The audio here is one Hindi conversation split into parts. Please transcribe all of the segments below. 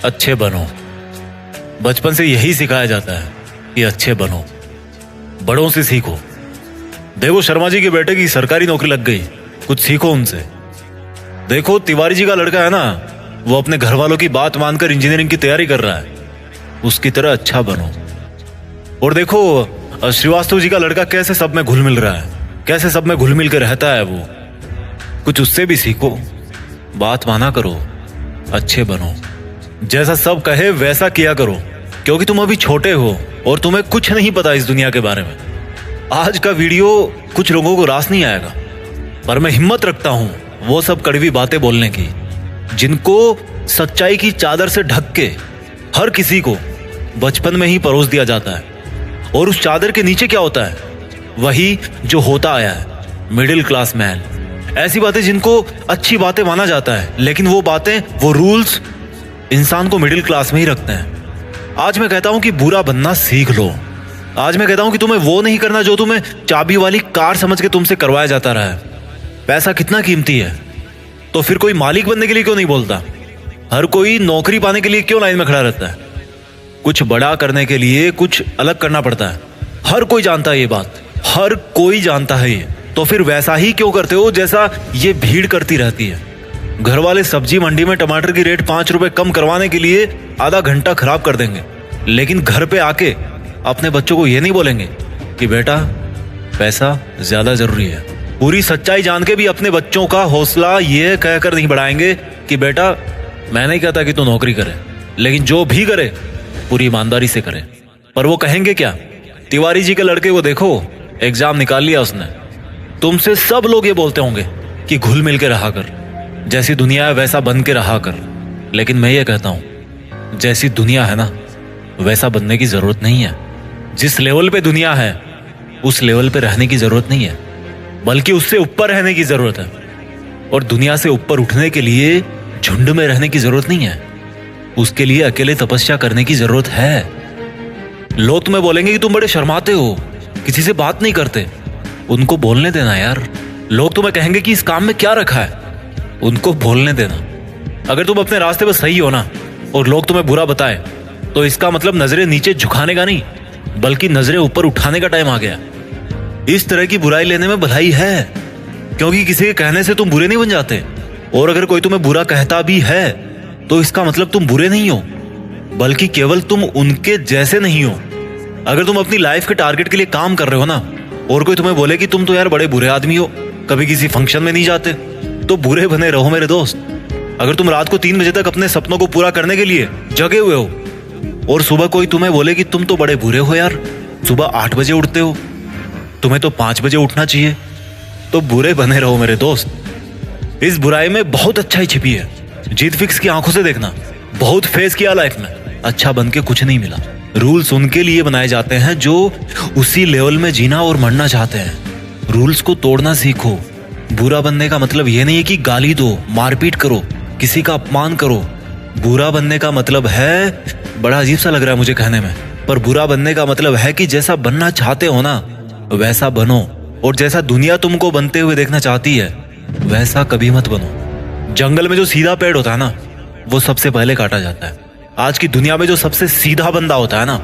अच्छे बनो। बचपन से यही सिखाया जाता है कि अच्छे बनो, बड़ों से सीखो। देखो शर्मा जी के बेटे की सरकारी नौकरी लग गई, कुछ सीखो उनसे। देखो तिवारी जी का लड़का है ना, वो अपने घर वालों की बात मानकर इंजीनियरिंग की तैयारी कर रहा है, उसकी तरह अच्छा बनो। और देखो श्रीवास्तव जी का लड़का कैसे सब में घुल मिल रहा है, कैसे सब में घुल मिल के रहता है, वो कुछ उससे भी सीखो। बात माना करो, अच्छे बनो, जैसा सब कहे वैसा किया करो, क्योंकि तुम अभी छोटे हो और तुम्हें कुछ नहीं पता इस दुनिया के बारे में। आज का वीडियो कुछ लोगों को रास नहीं आएगा, पर मैं हिम्मत रखता हूं वो सब कड़वी बातें बोलने की, जिनको सच्चाई की चादर से ढक के हर किसी को बचपन में ही परोस दिया जाता है। और उस चादर के नीचे क्या होता है? वही जो होता आया है, मिडिल क्लास मैन। ऐसी बातें जिनको अच्छी बातें माना जाता है, लेकिन वो बातें, वो रूल्स इंसान को मिडिल क्लास में ही रखते हैं। आज मैं कहता हूं कि बुरा बनना सीख लो। आज मैं कहता हूं कि तुम्हें वो नहीं करना जो तुम्हें चाबी वाली कार समझ के तुमसे करवाया जाता रहा है। पैसा कितना कीमती है, तो फिर कोई मालिक बनने के लिए क्यों नहीं बोलता? हर कोई नौकरी पाने के लिए क्यों लाइन में खड़ा रहता है? कुछ बड़ा करने के लिए कुछ अलग करना पड़ता है। हर कोई जानता है ये बात, हर कोई जानता है ये। तो फिर वैसा ही क्यों करते हो जैसा ये भीड़ करती रहती है? घर वाले सब्जी मंडी में टमाटर की रेट 5 रुपए कम करवाने के लिए आधा घंटा खराब कर देंगे, लेकिन घर पे आके अपने बच्चों को ये नहीं बोलेंगे कि बेटा पैसा ज्यादा जरूरी है। पूरी सच्चाई जान के भी अपने बच्चों का हौसला ये कहकर नहीं बढ़ाएंगे कि बेटा मैं नहीं कहता कि तू नौकरी करे, लेकिन जो भी करे पूरी ईमानदारी से करे। पर वो कहेंगे क्या? तिवारी जी के लड़के को देखो, एग्जाम निकाल लिया उसने। तुमसे सब लोग ये बोलते होंगे कि घुल मिल के रहा कर, जैसी दुनिया है वैसा बन के रहा कर। लेकिन मैं ये कहता हूं, जैसी दुनिया है ना वैसा बनने की जरूरत नहीं है। जिस लेवल पे दुनिया है उस लेवल पे रहने की जरूरत नहीं है, बल्कि उससे ऊपर रहने की जरूरत है। और दुनिया से ऊपर उठने के लिए झुंड में रहने की जरूरत नहीं है, उसके लिए अकेले तपस्या करने की जरूरत है। लोग तुम्हें बोलेंगे कि तुम बड़े शर्माते हो, किसी से बात नहीं करते। उनको बोलने देना यार। लोग तुम्हें कहेंगे कि इस काम में क्या रखा है, उनको बोलने देना। अगर तुम अपने रास्ते पर सही हो ना और लोग तुम्हें बुरा बताए, तो इसका मतलब नजरें नीचे झुकाने का नहीं, बल्कि नजरें ऊपर उठाने का टाइम आ गया। इस तरह की बुराई लेने में भलाई है, क्योंकि किसी के कहने से तुम बुरे नहीं बन जाते। और अगर कोई तुम्हें बुरा कहता भी है तो इसका मतलब तुम बुरे नहीं हो, बल्कि केवल तुम उनके जैसे नहीं हो। अगर तुम अपनी लाइफ के टारगेट के लिए काम कर रहे हो ना, और कोई तुम्हें बोले कि तुम तो यार बड़े बुरे आदमी हो, कभी किसी फंक्शन में नहीं जाते, तो बुरे बने रहो मेरे दोस्त। अगर तुम रात को 3 बजे तक अपने सपनों को पूरा करने के लिए जगे हुए हो, और सुबह कोई तुम्हें बोले कि तुम तो बड़े बुरे हो यार, सुबह 8 बजे उठते हो, तुम्हें तो 5 बजे उठना चाहिए, तो बुरे बने रहो मेरे दोस्त। इस बुराई में बहुत अच्छाई छिपी है। जीत फिक्स की आंखों से देखना। बहुत फेस किया लाइफ में, अच्छा बन के कुछ नहीं मिला। रूल्स उनके लिए बनाए जाते हैं जो उसी लेवल में जीना और मरना चाहते हैं। रूल्स को तोड़ना सीखो। बुरा बनने का मतलब ये नहीं है कि गाली दो, मारपीट करो, किसी का अपमान करो। बुरा बनने का मतलब है, बड़ा अजीब सा लग रहा है मुझे कहने में, पर बुरा बनने का मतलब है कि जैसा बनना चाहते हो ना वैसा बनो, और जैसा दुनिया तुमको बनते हुए देखना चाहती है वैसा कभी मत बनो। जंगल में जो सीधा पेड़ होता है ना वो सबसे पहले काटा जाता है। आज की दुनिया में जो सबसे सीधा बंदा होता है ना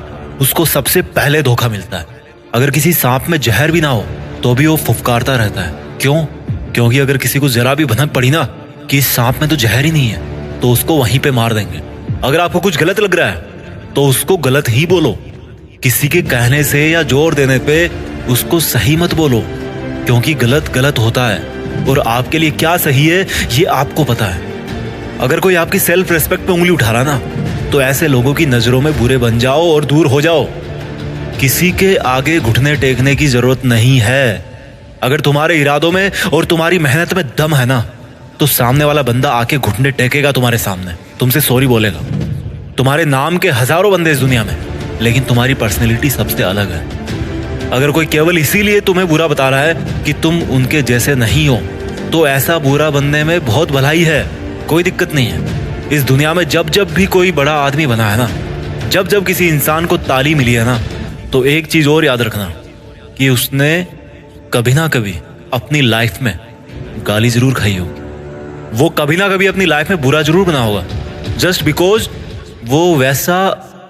उसको सबसे पहले धोखा मिलता है। अगर किसी सांप में जहर भी ना हो तो भी वो फुफकारता रहता है। क्यों? क्योंकि अगर किसी को जरा भी भनक पड़ी ना कि इस सांप में तो जहर ही नहीं है, तो उसको वहीं पे मार देंगे। अगर आपको कुछ गलत लग रहा है तो उसको गलत ही बोलो। किसी के कहने से या जोर देने पे उसको सही मत बोलो, क्योंकि गलत गलत होता है और आपके लिए क्या सही है ये आपको पता है। अगर कोई आपकी सेल्फ रेस्पेक्ट पे उंगली उठा रहा ना तो ऐसे लोगों की नजरों में बुरे बन जाओ और दूर हो जाओ। किसी के आगे घुटने टेकने की जरूरत नहीं है। अगर तुम्हारे इरादों में और तुम्हारी मेहनत में दम है ना तो सामने वाला बंदा आके घुटने टेकेगा तुम्हारे सामने, तुमसे सॉरी बोलेगा। तुम्हारे नाम के हजारों बंदे इस दुनिया में, लेकिन तुम्हारी पर्सनैलिटी सबसे अलग है। अगर कोई केवल इसीलिए तुम्हें बुरा बता रहा है कि तुम उनके जैसे नहीं हो, तो ऐसा बुरा बनने में बहुत भलाई है, कोई दिक्कत नहीं है। इस दुनिया में जब जब भी कोई बड़ा आदमी बना है ना, जब जब किसी इंसान को ताली मिली है ना, तो एक चीज और याद रखना कि उसने कभी ना कभी अपनी लाइफ में गाली जरूर खाई होगी। वो कभी ना कभी अपनी लाइफ में बुरा जरूर बना होगा, जस्ट बिकॉज वो वैसा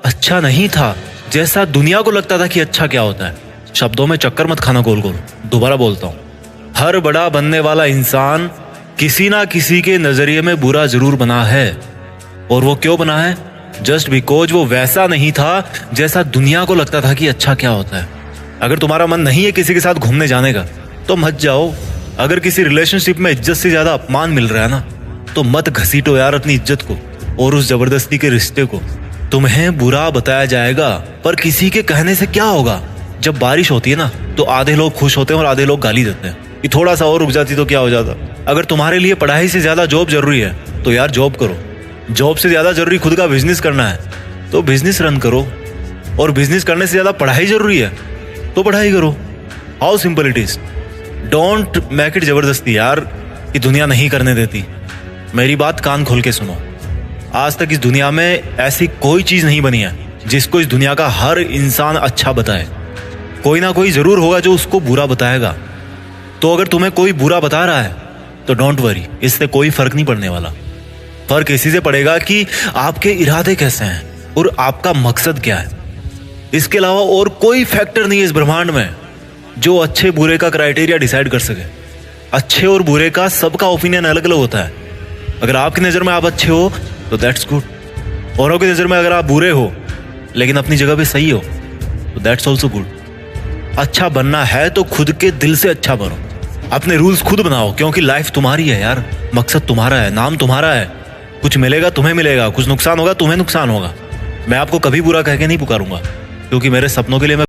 अच्छा नहीं था जैसा दुनिया को लगता था कि अच्छा क्या होता है। शब्दों में चक्कर मत खाना गोल गोल। दोबारा बोलता हूँ, हर बड़ा बनने वाला इंसान किसी ना किसी के नजरिए में बुरा जरूर बना है। और वो क्यों बना है? जस्ट बिकॉज वो वैसा नहीं था जैसा दुनिया को लगता था कि अच्छा क्या होता है। अगर तुम्हारा मन नहीं है किसी के साथ घूमने जाने का तो मत जाओ। अगर किसी रिलेशनशिप में इज्जत से ज्यादा अपमान मिल रहा है ना तो मत घसीटो यार अपनी इज्जत को और उस जबरदस्ती के रिश्ते को। तुम्हें बुरा बताया जाएगा पर किसी के कहने से क्या होगा। जब बारिश होती है ना तो आधे लोग खुश होते हैं और आधे लोग गाली देते हैं कि थोड़ा सा और रुक जाती तो क्या हो जाता। अगर तुम्हारे लिए पढ़ाई से ज्यादा जॉब जरूरी है तो यार जॉब करो। जॉब से ज्यादा जरूरी खुद का बिजनेस करना है तो बिजनेस रन करो। और बिजनेस करने से ज्यादा पढ़ाई जरूरी है तो पढ़ाई करो। How simple it is. Don't make it जबरदस्ती यार कि दुनिया नहीं करने देती। मेरी बात कान खोल के सुनो। आज तक इस दुनिया में ऐसी कोई चीज नहीं बनी है जिसको इस दुनिया का हर इंसान अच्छा बताए। कोई ना कोई जरूर होगा जो उसको बुरा बताएगा। तो अगर तुम्हें कोई बुरा बता रहा है तो डोंट वरी, इससे कोई फर्क नहीं पड़ने वाला। फर्क इसी से पड़ेगा कि आपके इरादे कैसे हैं और आपका मकसद क्या है। इसके अलावा और कोई फैक्टर नहीं है इस ब्रह्मांड में जो अच्छे बुरे का क्राइटेरिया डिसाइड कर सके। अच्छे और बुरे का सबका ओपिनियन अलग अलग होता है। अगर आपकी नजर में आप अच्छे हो तो दैट्स गुड। औरों की नजर में अगर आप बुरे हो लेकिन अपनी जगह पे सही हो तो दैट्स ऑल्सो गुड। अच्छा बनना है तो खुद के दिल से अच्छा बनो। अपने रूल्स खुद बनाओ क्योंकि लाइफ तुम्हारी है यार। मकसद तुम्हारा है, नाम तुम्हारा है। कुछ मिलेगा तुम्हें मिलेगा, कुछ नुकसान होगा तुम्हें नुकसान होगा। मैं आपको कभी बुरा कह के नहीं पुकारूंगा क्योंकि मेरे सपनों के लिए मैं